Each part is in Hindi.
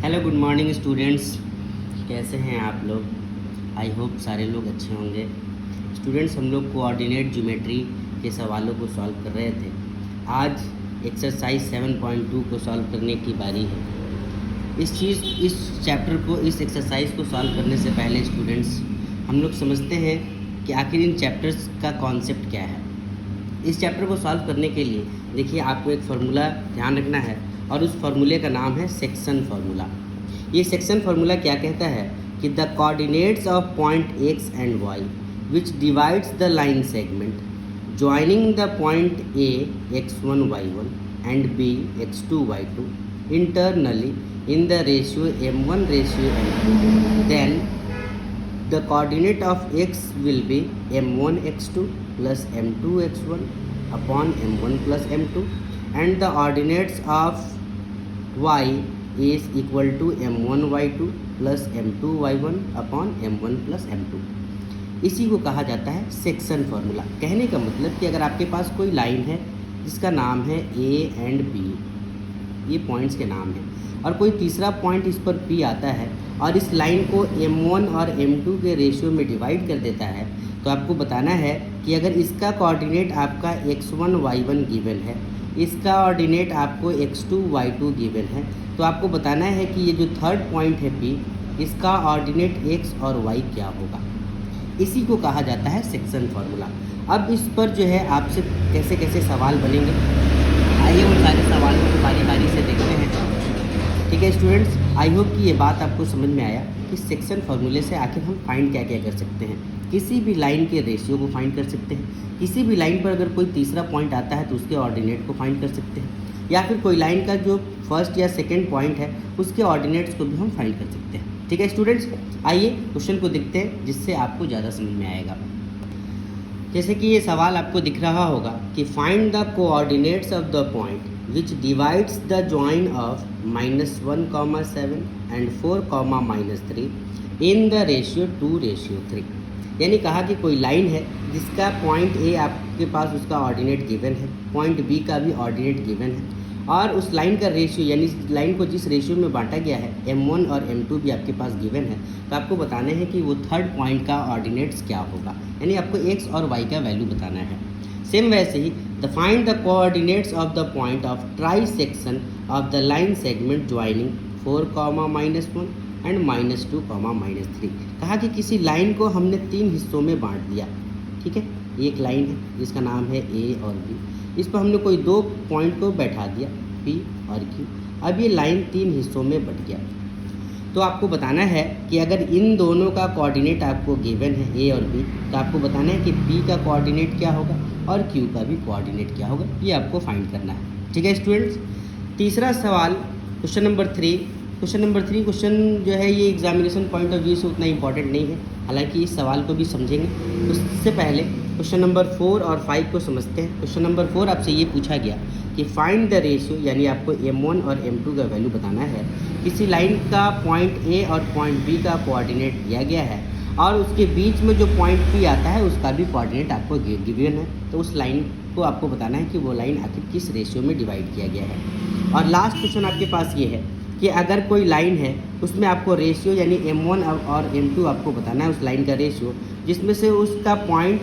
हेलो गुड मॉर्निंग स्टूडेंट्स, कैसे हैं आप लोग। आई होप सारे लोग अच्छे होंगे। स्टूडेंट्स, हम लोग कोऑर्डिनेट ज्योमेट्री के सवालों को सॉल्व कर रहे थे। आज एक्सरसाइज 7.2 को सॉल्व करने की बारी है। इस चैप्टर को, इस एक्सरसाइज को सॉल्व करने से पहले स्टूडेंट्स हम लोग समझते हैं कि आखिर इन चैप्टर्स का कॉन्सेप्ट क्या है। इस चैप्टर को सॉल्व करने के लिए देखिए, आपको एक फार्मूला ध्यान रखना है और उस फार्मूले का नाम है सेक्शन फार्मूला। ये सेक्शन फार्मूला क्या कहता है कि the coordinates of point X and Y which divides the line segment joining the point A x1 y1 and b x2 y2 internally in the ratio m1 ratio m2, then the coordinate of x will be m1 x2 plus m2 x1 upon m1 plus m2 and the ordinates of y is equal to m1 y2 plus m2 y1 upon m1 plus m2। इसी को कहा जाता है सेक्शन फार्मूला। कहने का मतलब कि अगर आपके पास कोई लाइन है जिसका नाम है a एंड b, ये पॉइंट्स के नाम हैं, और कोई तीसरा पॉइंट इस पर P आता है और इस लाइन को M1 और M2 के रेशियो में डिवाइड कर देता है, तो आपको बताना है कि अगर इसका कोऑर्डिनेट आपका x1 y1 गिवन है, इसका ऑर्डिनेट आपको x2 y2 गिवन है, तो आपको बताना है कि ये जो थर्ड पॉइंट है P, इसका ऑर्डिनेट x और y क्या होगा। इसी को कहा जाता है सेक्शन फार्मूला। अब इस पर जो है आपसे कैसे कैसे सवाल बनेंगे, आइए उन सारे सवालों को बारी बारी से देखते हैं। ठीक है स्टूडेंट्स, आई होप कि ये बात आपको समझ में आया कि सेक्शन फार्मूले से आखिर हम फाइंड क्या क्या कर सकते हैं। किसी भी लाइन के रेशियो को फाइंड कर सकते हैं, किसी भी लाइन पर अगर कोई तीसरा पॉइंट आता है तो उसके ऑर्डिनेट को फाइंड कर सकते हैं, या फिर कोई लाइन का जो फर्स्ट या सेकेंड पॉइंट है उसके ऑर्डिनेट्स को भी हम फाइंड कर सकते हैं। ठीक है स्टूडेंट्स, आइए क्वेश्चन को देखते हैं जिससे आपको ज़्यादा समझ में आएगा। जैसे कि ये सवाल आपको दिख रहा होगा कि find the coordinates of the point which divides the join of -1, 7 and 4, -3 in the ratio 2:3। यानी कहा कि कोई लाइन है जिसका पॉइंट ए आपके पास उसका ऑर्डिनेट गिवन है, पॉइंट बी का भी ऑर्डिनेट गिवन है, और उस लाइन का रेशियो यानी लाइन को जिस रेशियो में बांटा गया है m1 और m2 भी आपके पास गिवन है, तो आपको बताना है कि वो थर्ड पॉइंट का ऑर्डिनेट्स क्या होगा, यानी आपको x और y का वैल्यू बताना है। सेम वैसे ही the find the coordinates of the point of trisection of the line segment joining 4, -1 and -2, -3। कहा कि किसी लाइन को हमने तीन हिस्सों में बांट दिया। ठीक है, एक लाइन है जिसका नाम है ए और बी, इस पर हमने कोई दो पॉइंट को बैठा दिया पी और क्यू। अब ये लाइन तीन हिस्सों में बट गया, तो आपको बताना है कि अगर इन दोनों का कोऑर्डिनेट आपको गिवन है ए और बी, तो आपको बताना है कि पी का कोऑर्डिनेट क्या होगा और क्यू का भी कोऑर्डिनेट क्या होगा, ये आपको फाइंड करना है। ठीक है स्टूडेंट्स, तीसरा सवाल क्वेश्चन नंबर 3। क्वेश्चन जो है ये एग्जामिनेशन पॉइंट ऑफ व्यू से उतना इंपॉर्टेंट नहीं है, हालांकि इस सवाल को भी समझेंगे। उससे पहले क्वेश्चन नंबर 4 और 5 को समझते हैं। क्वेश्चन नंबर 4 आपसे ये पूछा गया कि फाइंड द रेशियो, यानी आपको m1 और m2 का वैल्यू बताना है। किसी लाइन का पॉइंट ए और पॉइंट बी का कोऑर्डिनेट दिया गया है और उसके बीच में जो पॉइंट पी आता है उसका भी कोऑर्डिनेट आपको गिवन है, तो उस लाइन को आपको बताना है कि वो लाइन आखिर किस रेशियो में डिवाइड किया गया है। और लास्ट क्वेश्चन आपके पास ये है कि अगर कोई लाइन है उसमें आपको रेशियो यानी m1 और m2 आपको बताना है, उस लाइन का रेशियो जिसमें से उसका पॉइंट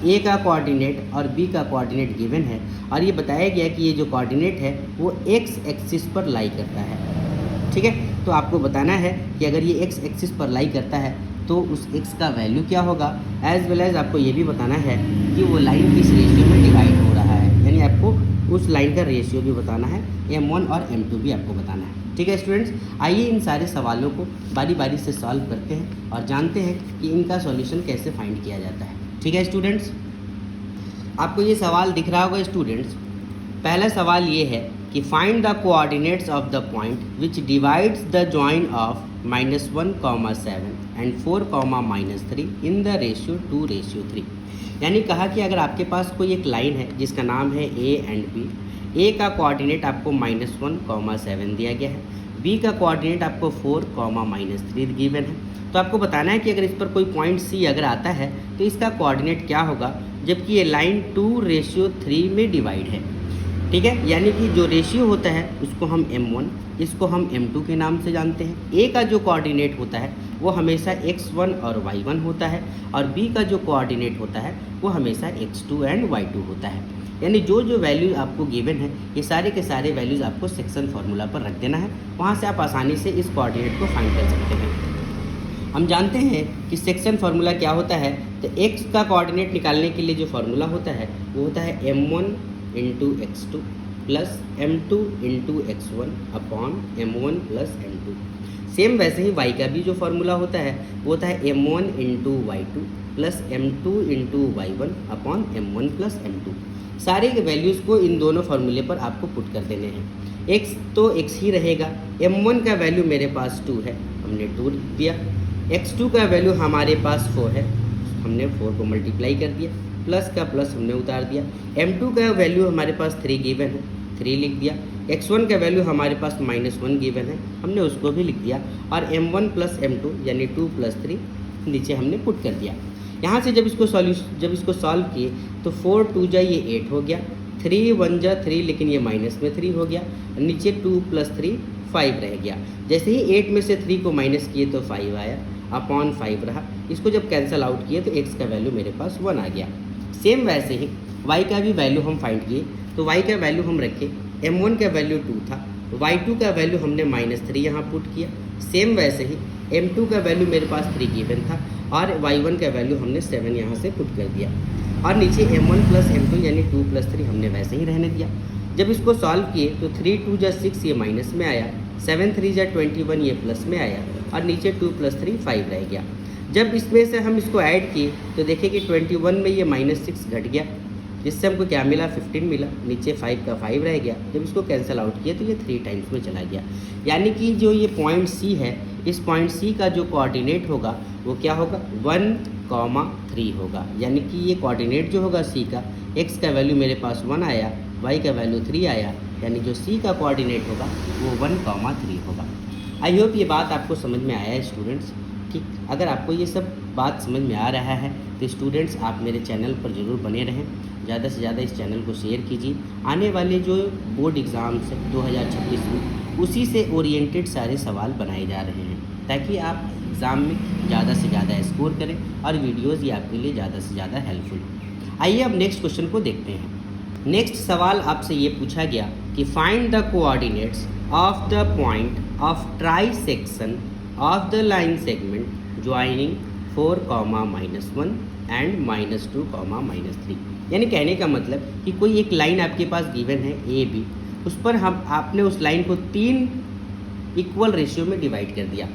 ए का कोऑर्डिनेट और बी का कोऑर्डिनेट गिवन है, और ये बताया गया कि ये जो कोऑर्डिनेट है वो एक्स एक्सिस पर लाई करता है। ठीक है, तो आपको बताना है कि अगर ये एक्स एक्सिस पर लाई करता है तो उस x का वैल्यू क्या होगा, एज वेल एज आपको ये भी बताना है कि वो लाइन किस रेशियो में डिवाइड हो रहा है, यानी आपको उस लाइन का रेशियो भी बताना है, m1 और m2 भी आपको बताना है। ठीक है स्टूडेंट्स, आइए इन सारे सवालों को बारी बारी से सॉल्व करते हैं और जानते हैं कि इनका सॉल्यूशन कैसे फाइंड किया जाता है। ठीक है स्टूडेंट्स, आपको ये सवाल दिख रहा होगा स्टूडेंट्स। पहला सवाल ये है कि find the coordinates of the point which divides the join of -1, 7 and 4, -3 in the ratio 2:3। यानी कहा कि अगर आपके पास कोई एक लाइन है जिसका नाम है ए एंड बी, ए का कोऑर्डिनेट आपको -1, 7 दिया गया है, बी का कोऑर्डिनेट आपको 4, -3 गिवन है, तो आपको बताना है कि अगर इस पर कोई पॉइंट सी अगर आता है तो इसका कोऑर्डिनेट क्या होगा, जबकि ये लाइन 2:3 में डिवाइड है। ठीक है, यानी कि जो रेशियो होता है उसको हम m1, इसको हम m2 के नाम से जानते हैं। a का जो कोऑर्डिनेट होता है वो हमेशा x1 और y1 होता है, और b का जो कोऑर्डिनेट होता है वो हमेशा x2 एंड y2 होता है। यानी जो जो वैल्यू आपको गिवन है ये सारे के सारे वैल्यूज़ आपको सेक्शन फार्मूला पर रख देना है, वहाँ से आप आसानी से इस कोऑर्डिनेट को फाइंड कर सकते हैं। हम जानते हैं कि सेक्शन फार्मूला क्या होता है, तो x का कोऑर्डिनेट निकालने के लिए जो फार्मूला होता है वो होता है m1 into x2 plus m2 into x1 upon m1 plus m2। Same वैसे ही y का भी जो फार्मूला होता है वो होता है m1 into y2 plus m2 into y1 upon m1 plus m2। सारे के वैल्यूज़ को इन दोनों फार्मूले पर आपको पुट कर देने हैं। x तो x ही रहेगा, m1 का वैल्यू मेरे पास 2 है, हमने 2 लिख दिया। x2 का वैल्यू हमारे पास 4 है, हमने 4 को मल्टीप्लाई कर दिया, प्लस का प्लस हमने उतार दिया। m2 का वैल्यू हमारे पास 3 गिवन है, 3 लिख दिया। x1 का वैल्यू हमारे पास -1 गिवन है, हमने उसको भी लिख दिया। और m1 प्लस m2 यानी 2 प्लस 3 नीचे हमने पुट कर दिया। यहाँ से जब इसको सॉल्व किए तो 4 2 जा ये 8 हो गया, 3 1 जा 3 लेकिन ये माइनस में 3 हो गया, नीचे 2 प्लस 3 5 रह गया। जैसे ही 8 में से 3 को माइनस किए तो 5 आया, अपॉन 5 रहा। इसको जब कैंसिल आउट किए तो x का वैल्यू मेरे पास 1 आ गया। सेम वैसे ही y का भी वैल्यू हम फाइंड किए, तो y का वैल्यू हम रखे, m1 का वैल्यू 2 था, y2 का वैल्यू हमने -3 यहाँ पुट किया। सेम वैसे ही m2 का वैल्यू मेरे पास 3 गिवन था, और y1 का वैल्यू हमने 7 यहाँ से पुट कर दिया। और नीचे m1 प्लस m2 यानी 2 प्लस 3 हमने वैसे ही रहने दिया। जब इसको सॉल्व किए तो 3 2 जा 6 ये माइनस में आया, 7 3 जा 21 ये प्लस में आया, और नीचे 2 प्लस 3 5 रह गया। जब इसमें से हम इसको ऐड किए तो देखिए कि 21 में ये -6 घट गया, जिससे हमको क्या मिला 15 मिला, नीचे 5 का 5 रह गया। जब इसको कैंसिल आउट किया तो ये 3 टाइम्स में चला गया। यानी कि जो ये पॉइंट सी है, इस पॉइंट सी का जो कोऑर्डिनेट होगा वो क्या होगा 1,3 होगा। यानी कि ये कोऑर्डिनेट जो होगा सी का, x का वैल्यू मेरे पास 1 आया, y का वैल्यू 3 आया, यानी जो सी का कोऑर्डिनेट होगा वो 1,3 होगा। आई होप ये बात आपको समझ में आया है स्टूडेंट्स। ठीक, अगर आपको ये सब बात समझ में आ रहा है तो स्टूडेंट्स आप मेरे चैनल पर ज़रूर बने रहें, ज़्यादा से ज़्यादा इस चैनल को शेयर कीजिए। आने वाले जो बोर्ड एग्ज़ाम्स है 2026 में, उसी से ओरिएंटेड सारे सवाल बनाए जा रहे हैं, ताकि आप एग्ज़ाम में ज़्यादा से ज़्यादा स्कोर करें और वीडियोज़ ये आपके लिए ज़्यादा से ज़्यादा हेल्पफुल हो। आइए अब नेक्स्ट क्वेश्चन को देखते हैं। नेक्स्ट सवाल आपसे ये पूछा गया कि find the coordinates of the point of trisection of the line segment joining 4, -1 and -2, -3। यानी कहने का मतलब कि कोई एक लाइन आपके पास गिवन है ए बी, उस पर आपने उस लाइन को 3 इक्वल रेशियो में डिवाइड कर दिया।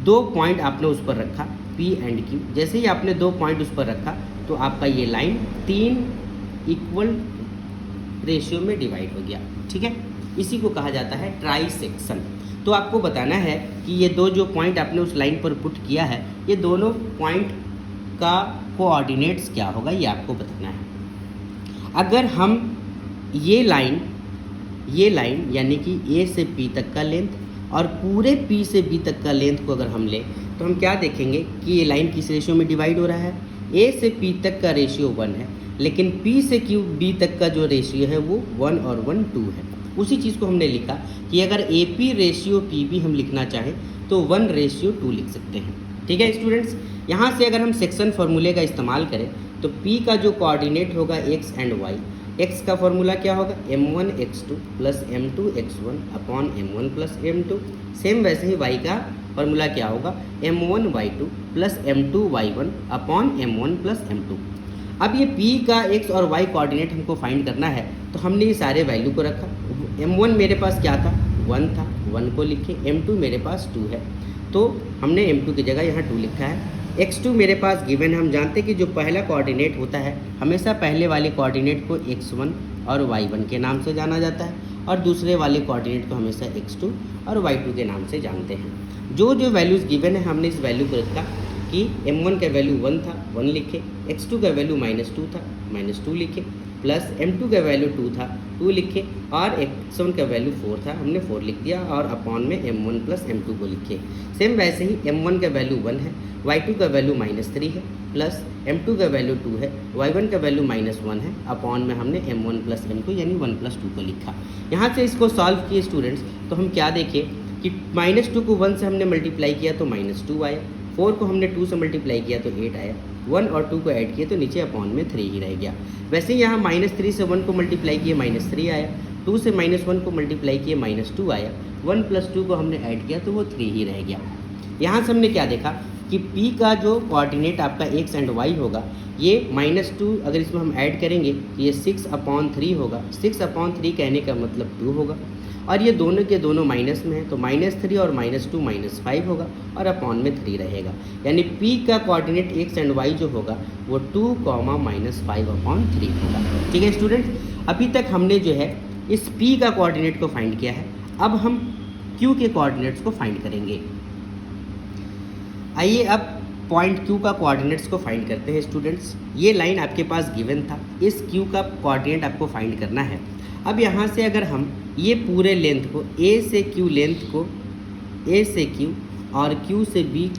2 पॉइंट आपने उस पर रखा P एंड Q। जैसे ही आपने 2 पॉइंट उस पर रखा तो आपका ये लाइन 3 इक्वल रेशियो में डिवाइड हो गया। ठीक है, इसी को कहा जाता है ट्राई सेक्शन। तो आपको बताना है कि ये 2 जो पॉइंट आपने उस लाइन पर पुट किया है, ये दोनों पॉइंट का कोऑर्डिनेट्स क्या होगा ये आपको बताना है। अगर हम ये लाइन यानी कि A से P तक का लेंथ और पूरे P से B तक का लेंथ को अगर हम लें तो हम क्या देखेंगे कि ये लाइन किस रेशियो में डिवाइड हो रहा है। A से P तक का रेशियो 1 है, लेकिन P से B तक का जो रेशियो है वो 1 और 1 2 है। उसी चीज़ को हमने लिखा कि अगर AP रेशियो PB हम लिखना चाहें तो 1:2 लिख सकते हैं। ठीक है स्टूडेंट्स, यहाँ से अगर हम सेक्शन फार्मूले का इस्तेमाल करें तो P का जो कोऑर्डिनेट होगा x एंड y, x का फार्मूला क्या होगा m1 x2 plus m2 x1 upon m1 plus m2। Same वैसे ही y का फार्मूला क्या होगा m1 y2 plus m2 y1 upon m1 plus m2। अब ये P का x और y कोऑर्डिनेट हमको फाइंड करना है, तो हमने ये सारे वैल्यू को रखा। m1 मेरे पास क्या था 1 था, 1 को लिखे। m2 मेरे पास 2 है, तो हमने m2 की जगह यहाँ 2 लिखा है। x2 मेरे पास गिवन है। हम जानते हैं कि जो पहला कोऑर्डिनेट होता है हमेशा पहले वाले कोऑर्डिनेट को x1 और y1 के नाम से जाना जाता है, और दूसरे वाले कोऑर्डिनेट को हमेशा x2 और y2 के नाम से जानते हैं। जो जो वैल्यूज़ गिवन है हमने इस वैल्यू को रखा कि m1 का वैल्यू 1 था, 1 लिखे, x2 का वैल्यू -2 था, -2 लिखे, प्लस m2 का वैल्यू 2 था 2 लिखे, और x1 का वैल्यू 4 था हमने 4 लिख दिया, और अपॉन में m1 प्लस m2 को लिखे। सेम वैसे ही m1 का वैल्यू 1 है, y2 का वैल्यू -3 है, प्लस m2 का वैल्यू 2 है, y1 का वैल्यू -1 है, अपॉन में हमने m1 प्लस m2 यानी 1 प्लस 2 को लिखा। यहाँ से इसको सॉल्व किए स्टूडेंट्स, तो हम क्या देखें कि -2 को 1 से हमने मल्टीप्लाई किया तो -2 आया, 4 को हमने 2 से मल्टीप्लाई किया तो 8 आया, 1 और 2 को ऐड किए तो नीचे अपॉन में 3 ही रह गया। वैसे ही यहाँ -3 से 1 को मल्टीप्लाई किए -3 आया, 2 से -1 को मल्टीप्लाई किए -2 आया, 1 प्लस 2 को हमने ऐड किया तो वो 3 ही रह गया। यहाँ से हमने क्या देखा कि P का जो कोऑर्डिनेट आपका x एंड y होगा, ये -2 अगर इसमें हम ऐड करेंगे तो ये 6/3 होगा। 6/3 कहने का मतलब 2 होगा, और ये दोनों के दोनों माइनस में है तो -3 और -2 -5 होगा, और अपॉन में 3 रहेगा। यानी P का कोऑर्डिनेट x एंड y जो होगा वो 2, -5/3 होगा। ठीक है स्टूडेंट, अभी तक हमने जो है इस P का कोऑर्डिनेट को फाइंड किया है। अब हम Q के कोऑर्डिनेट्स को फाइंड करेंगे। आइए अब पॉइंट Q का कोऑर्डिनेट्स को फाइंड करते हैं स्टूडेंट्स। ये लाइन आपके पास गिवन था, इस Q का कोऑर्डिनेट आपको फाइंड करना है। अब यहाँ से अगर हम ये पूरे लेंथ को A से Q लेंथ को A से Q और Q से B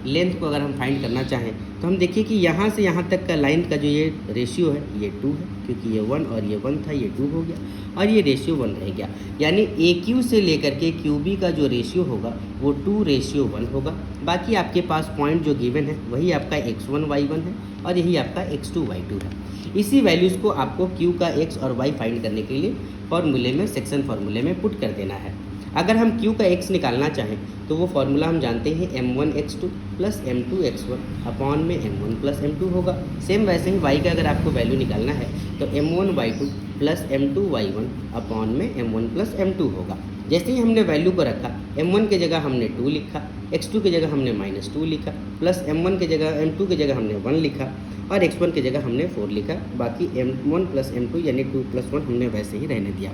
लेंथ को अगर हम फाइंड करना चाहें तो हम देखिए कि यहाँ से यहाँ तक का लाइन का जो ये रेशियो है ये 2 है, क्योंकि ये 1 और ये 1 था, ये 2 हो गया, और ये रेशियो 1 रह गया। यानी AQ से लेकर के QB का जो रेशियो होगा वो 2:1 होगा। बाकी आपके पास पॉइंट जो गिवन है वही आपका x1 y1 है, और यही आपका x2 y2 है। इसी वैल्यूज़ को आपको Q का x और y फाइंड करने के लिए फॉर्मूले में, सेक्शन फार्मूले में पुट कर देना है। अगर हम Q का x निकालना चाहें तो वो फार्मूला हम जानते हैं m1x2 प्लस m2x1 अपॉन में m1 प्लस m2 होगा। सेम वैसे ही y का अगर आपको वैल्यू निकालना है तो m1y2 प्लस m2y1 अपॉन में m1 प्लस m2 होगा। जैसे ही हमने वैल्यू को रखा, m1 की जगह हमने 2 लिखा, x2 की जगह हमने -2 लिखा, प्लस m1 की जगह m2 की जगह हमने 1 लिखा, और x1 की जगह हमने 4 लिखा। बाकी m1 प्लस m2 यानी 2 + 1 हमने वैसे ही रहने दिया।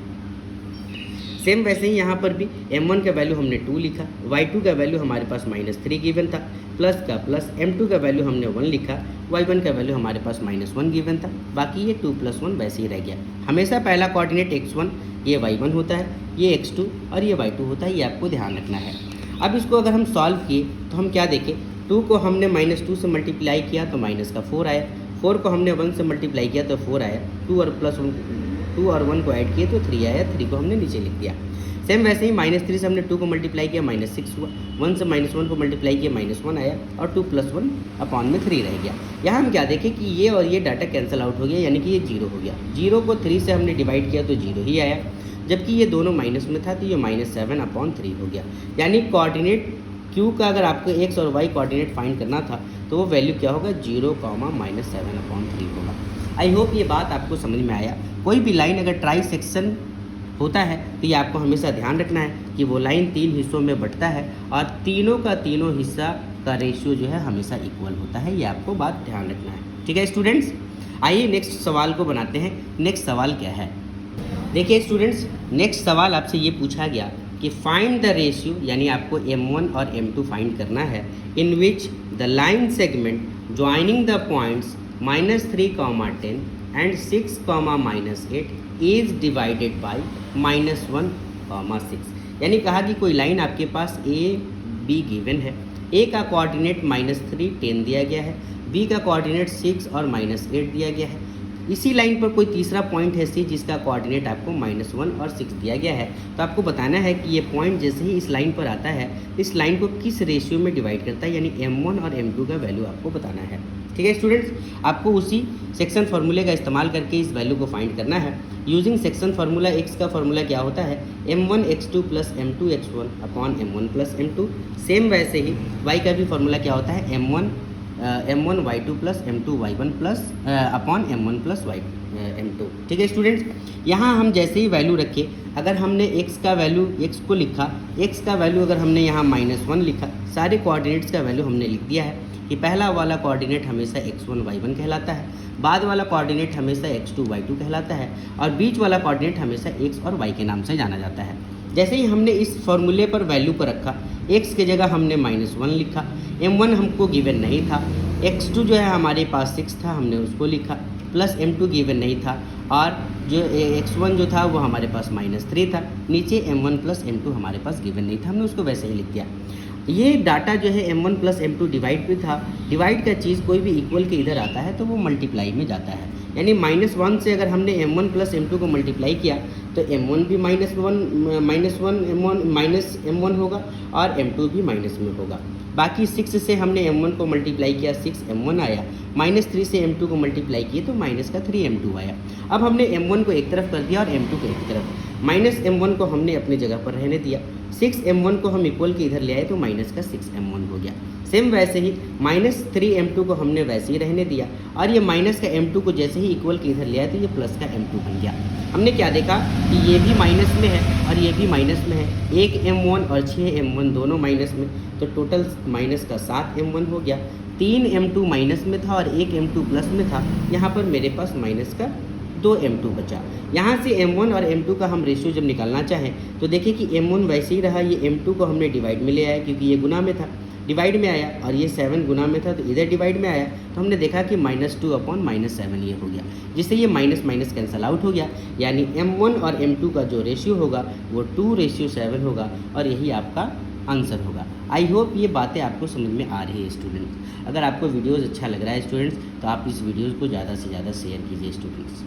सेम वैसे ही यहाँ पर भी m1 का वैल्यू हमने 2 लिखा, y2 का वैल्यू हमारे पास -3 गिवन था, प्लस m2 का वैल्यू हमने 1 लिखा, y1 का वैल्यू हमारे पास -1 गिवन था। बाकी ये 2 + 1 वैसे ही रह गया। हमेशा पहला कोऑर्डिनेट x1 ये y1 होता है, ये x2 और ये y2 होता है, ये आपको ध्यान रखना है। अब इसको अगर हम सॉल्व किए तो हम क्या देखें, 2 को हमने -2 से मल्टीप्लाई किया तो -4 आया, 4 को हमने 1 से मल्टीप्लाई किया तो 4 आया, 2 और 1 को ऐड किए तो 3 आया, 3 को हमने नीचे लिख दिया। सेम वैसे ही -3 से हमने 2 को मल्टीप्लाई किया -6 हुआ, 1 से -1 को मल्टीप्लाई किया -1 आया, और 2 + 1 अपॉन में 3 रह गया। यहाँ हम क्या देखें कि ये और ये डाटा कैंसिल आउट हो गया, यानी कि ये 0 हो गया। 0 को 3 से हमने डिवाइड किया तो 0 ही आया, जबकि ये दोनों माइनस में था तो ये -7/3 हो गया। यानी कोऑर्डिनेट Q का अगर आपको x और y कोऑर्डिनेट फाइंड करना था तो वो वैल्यू क्या होगा, 0, -7/3 होगा। आई होप ये बात आपको समझ में आया। कोई भी लाइन अगर ट्राई सेक्शन होता है तो ये आपको हमेशा ध्यान रखना है कि वो लाइन 3 हिस्सों में बंटता है, और तीनों का तीनों हिस्सा का रेशियो जो है हमेशा इक्वल होता है। ये आपको बात ध्यान रखना है। ठीक है स्टूडेंट्स, आइए नेक्स्ट सवाल को बनाते हैं। नेक्स्ट सवाल क्या है, देखिए स्टूडेंट्स, नेक्स्ट सवाल आपसे ये पूछा गया कि फाइंड द रेशियो, यानी आपको m1 और m2 फाइंड करना है, in which the line segment joining the points -3, 10 and 6, -8 is divided by -1, 6। यानी कहा कि कोई लाइन आपके पास a b गिवन है, a का कोऑर्डिनेट -3, 10 दिया गया है, b का कोऑर्डिनेट 6 और -8 दिया गया है। इसी लाइन पर कोई तीसरा पॉइंट है C जिसका कोऑर्डिनेट आपको -1 और 6 दिया गया है। तो आपको बताना है कि ये पॉइंट जैसे ही इस लाइन पर आता है, इस लाइन को किस रेशियो में डिवाइड करता है, यानी m1 और m2 का वैल्यू आपको बताना है। ठीक है स्टूडेंट्स, आपको उसी सेक्शन फार्मूले का इस्तेमाल करके इस वैल्यू को फाइंड करना है। यूजिंग सेक्शन फार्मूला x का फार्मूला क्या होता है, m1x2 plus m2x1 upon m1 plus m2। Same वैसे ही y का भी फार्मूला क्या होता है, m1y2 plus m2y1 plus upon m1 plus m2। ठीक है स्टूडेंट्स, यहाँ हम जैसे ही वैल्यू रखे, अगर हमने x का वैल्यू x को लिखा, x का वैल्यू अगर हमने यहाँ -1 लिखा, सारे कोऑर्डिनेट्स का वैल्यू हमने लिख दिया है कि पहला वाला कोऑर्डिनेट हमेशा x1 y1 कहलाता है, बाद वाला कोऑर्डिनेट हमेशा x2 y2 कहलाता है, और बीच वाला कोऑर्डिनेट हमेशा x और y के नाम से जाना जाता है। जैसे ही हमने इस फॉर्मूले पर वैल्यू को रखा, x की जगह हमने -1 लिखा, m1 हमको गिवन नहीं था, x2 जो है हमारे पास 6 था, हमने उसको लिखा, प्लस M2 गिवन नहीं था, और जो x1 जो था वो हमारे पास -3 था। नीचे M1 प्लस M2 हमारे पास गिवन नहीं था, हमने उसको वैसे ही लिख दिया। ये डाटा जो है M1 प्लस M2 डिवाइड पे था। डिवाइड का चीज़ कोई भी इक्वल के इधर आता है तो वो मल्टीप्लाई में जाता है, यानी -1 से अगर हमने M1 प्लस M2 को मल्टीप्लाई किया तो M1 भी -M1 होगा और M2 भी माइनस में होगा। बाकी 6 से हमने M1 को मल्टीप्लाई किया, 6M1 आया। -3 से M2 को मल्टीप्लाई किए तो माइनस का 3M2 आया। अब हमने M1 को एक तरफ कर दिया और M2 को एक तरफ। -M1 को हमने अपनी जगह पर रहने दिया, 6M1 को हम इक्वल के इधर ले आए तो माइनस का 6M1 हो गया। सेम वैसे ही -3M2 को हमने वैसे ही रहने दिया, और ये माइनस का M2 को जैसे ही इक्वल के इधर ले आए तो ये प्लस का M2 बन गया। हमने क्या देखा कि ये भी माइनस में है और ये भी माइनस में है, 1M1 और 6M1 दोनों माइनस में, तो टोटल माइनस का 7M1 हो गया। 3M2 माइनस में था और 1M2 प्लस में था, यहाँ पर मेरे पास माइनस का 2M2 बचा। यहाँ से M1 और M2 का हम रेशियो जब निकालना चाहें तो देखिए कि M1 वैसे ही रहा, ये M2 को हमने डिवाइड में ले आया क्योंकि ये गुना में था, डिवाइड में आया, और ये 7 गुना में था तो इधर डिवाइड में आया, तो हमने देखा कि -2/-7 ये हो गया, जिससे ये माइनस माइनस कैंसल आउट हो गया। यानी M1 और M2 का जो रेशियो होगा वो 2:7 होगा, और यही आपका आंसर होगा। आई होप ये बातें आपको समझ में आ रही है स्टूडेंट्स। अगर आपको वीडियोज़ अच्छा लग रहा है स्टूडेंट्स तो आप इस वीडियोज़ को ज़्यादा से ज़्यादा शेयर कीजिए स्टूडेंट्स।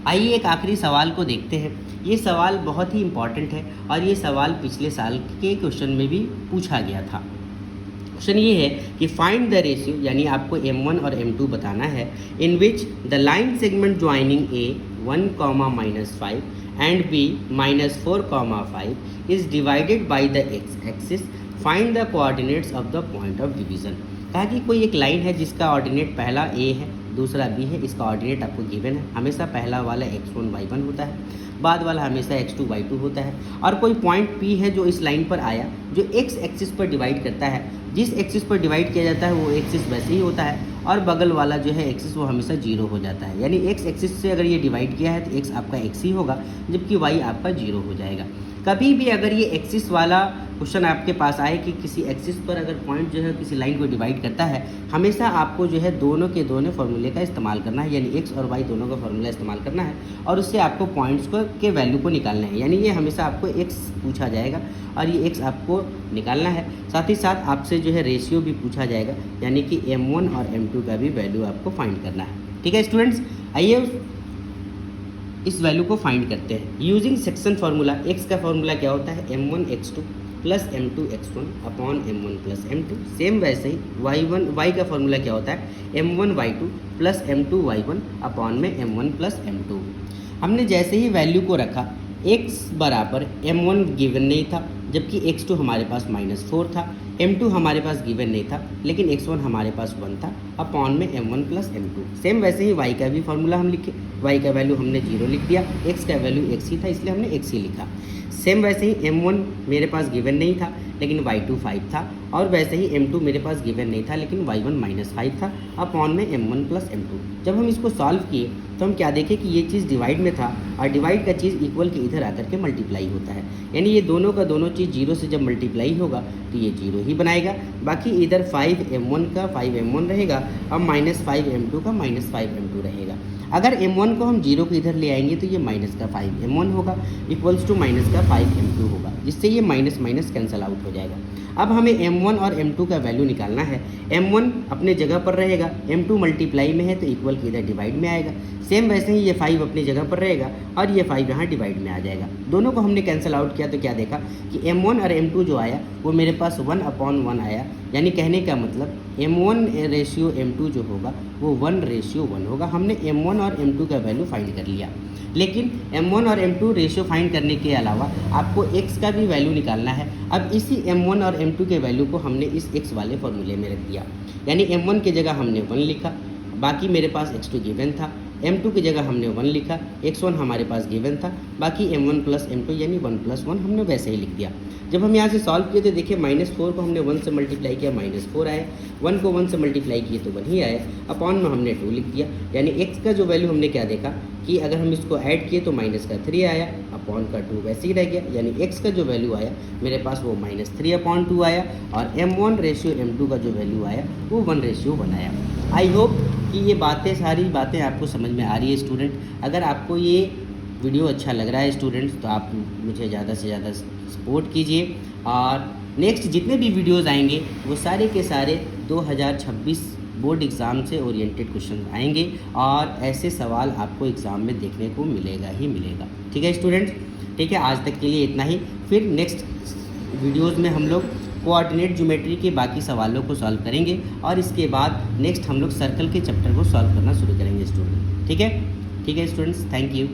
आइए एक आखिरी सवाल को देखते हैं। ये सवाल बहुत ही इम्पॉर्टेंट है और ये सवाल पिछले साल के क्वेश्चन में भी पूछा गया था। क्वेश्चन ये है कि फाइंड द रेशियो, यानी आपको M1 और M2 बताना है, in which the line segment joining A 1, -5 and B -4, 5 is divided by the x axis. Find the coordinates of the point of division. कहा कि कोई एक लाइन है जिसका ऑर्डिनेट पहला A है, दूसरा B है, इसका ऑर्डिनेट आपको गिवन है। हमेशा पहला वाला x1 y1 होता है, बाद वाला हमेशा x2 y2 होता है, और कोई पॉइंट P है जो इस लाइन पर आया, जो x एक्सिस पर डिवाइड करता है। जिस एक्सिस पर डिवाइड किया जाता है वो एक्सिस वैसे ही होता है, और बगल वाला जो है एक्सिस वो हमेशा 0 हो जाता है। यानी x एक्सिस से अगर ये डिवाइड किया है तो x आपका x ही होगा, जबकि y आपका 0 हो जाएगा। कभी भी अगर ये एक्सिस वाला क्वेश्चन आपके पास आए कि किसी एक्सिस पर अगर पॉइंट जो है किसी लाइन को डिवाइड करता है, हमेशा आपको जो है दोनों के दोनों फार्मूले का इस्तेमाल करना है, यानी x और y दोनों का फार्मूला इस्तेमाल करना है, और उससे आपको पॉइंट्स को के वैल्यू को निकालना है। यानी ये हमेशा आपको x पूछा जाएगा और ये x आपको निकालना है। साथ ही साथ आपसे जो है रेशियो भी पूछा जाएगा, यानी कि M1 और M2 का भी वैल्यू आपको फाइंड करना है। ठीक है स्टूडेंट्स, आइए इस वैल्यू को फाइंड करते हैं यूजिंग सेक्शन फार्मूला। x का फार्मूला क्या होता है, M1 x2 plus M2 x1 upon M1 plus M2। Same वैसे ही y का फार्मूला क्या होता है, M1 y2 plus M2 y1 upon में M1 प्लस M2। हमने जैसे ही वैल्यू को रखा, x बराबर M1 गिवन नहीं था, जबकि x2 हमारे पास -4 था, M2 हमारे पास गिवन नहीं था, लेकिन x1 हमारे पास 1 था, अपॉन में M1 प्लस M2। सेम वैसे ही y का भी फार्मूला हम लिखे, y का वैल्यू हमने 0 लिख दिया, x का वैल्यू x ही था इसलिए हमने x ही लिखा। सेम वैसे ही M1 मेरे पास गिवन नहीं था लेकिन y2 5 था, और वैसे ही M2 मेरे पास गिवन नहीं था लेकिन y1 -5 था, अपॉन में M1 प्लस M2। जब हम इसको सॉल्व किए तो हम क्या देखें कि ये चीज़ डिवाइड में था, और डिवाइड का चीज़ इक्वल के इधर आकर के मल्टीप्लाई होता है, यानी ये दोनों का दोनों चीज़ 0 से जब मल्टीप्लाई होगा तो ये 0 ही बनाएगा। बाकी इधर 5M1 का 5M1 रहेगा और -5M2 का -5M2 रहेगा। अगर M1 को हम 0 के इधर ले आएंगे तो ये माइनस का 5M1 होगा इक्वल्स टू माइनस का 5M2 होगा, जिससे ये माइनस माइनस कैंसल आउट हो जाएगा। अब हमें M1 और M2 का वैल्यू निकालना है। M1 अपने जगह पर रहेगा, M2 मल्टीप्लाई में है तो इक्वल के इधर डिवाइड में आएगा। सेम वैसे ही ये 5 अपनी जगह पर रहेगा और ये 5 यहाँ डिवाइड में आ जाएगा। दोनों को हमने कैंसिल आउट किया तो क्या देखा कि M1 और M2 जो आया वो मेरे पास 1/1 आया, यानी कहने का मतलब M1 रेशियो M2 जो होगा वो 1:1 होगा। हमने M1 और M2 का वैल्यू फाइंड कर लिया, लेकिन M1 और M2 रेशियो फाइंड करने के अलावा आपको x का भी वैल्यू निकालना है। अब इसी M1 और M2 के वैल्यू को हमने इस x वाले फॉर्मूले में रख दिया, यानी M1 की जगह हमने 1 लिखा, बाकी मेरे पास x2 गिवन था, M2 की जगह हमने 1 लिखा, x1 हमारे पास गिवन था, बाकी M1 प्लस M2 यानी 1 + 1 हमने वैसे ही लिख दिया। जब हम यहाँ से सॉल्व किए तो देखिए -4 को हमने 1 से मल्टीप्लाई किया -4 आया, 1 को 1 से मल्टीप्लाई किए तो 1 ही आया, अपॉन में हमने 2 लिख दिया। यानी x का जो वैल्यू हमने क्या देखा कि अगर हम इसको ऐड किए तो -3 आया, अपॉन का 2 वैसे ही रह गया, यानी x का जो वैल्यू आया मेरे पास वो -3/2 आया, और m1:m2 का जो वैल्यू आया वो 1:1 आया। आई होप कि ये सारी बातें आपको समझ में आ रही है स्टूडेंट। अगर आपको ये वीडियो अच्छा लग रहा है स्टूडेंट्स, तो आप मुझे ज़्यादा से ज़्यादा सपोर्ट कीजिए, और नेक्स्ट जितने भी वीडियोस आएंगे वो सारे के सारे 2026 बोर्ड एग्ज़ाम से ओरिएंटेड क्वेश्चन आएंगे, और ऐसे सवाल आपको एग्ज़ाम में देखने को मिलेगा ही मिलेगा। ठीक है स्टूडेंट्स, ठीक है, आज तक के लिए इतना ही। फिर नेक्स्ट वीडियोस में हम लोग कोऑर्डिनेट ज्योमेट्री के बाकी सवालों को सॉल्व करेंगे, और इसके बाद नेक्स्ट हम लोग सर्कल के चैप्टर को सॉल्व करना शुरू करेंगे स्टूडेंट। ठीक है स्टूडेंट्स, थैंक यू।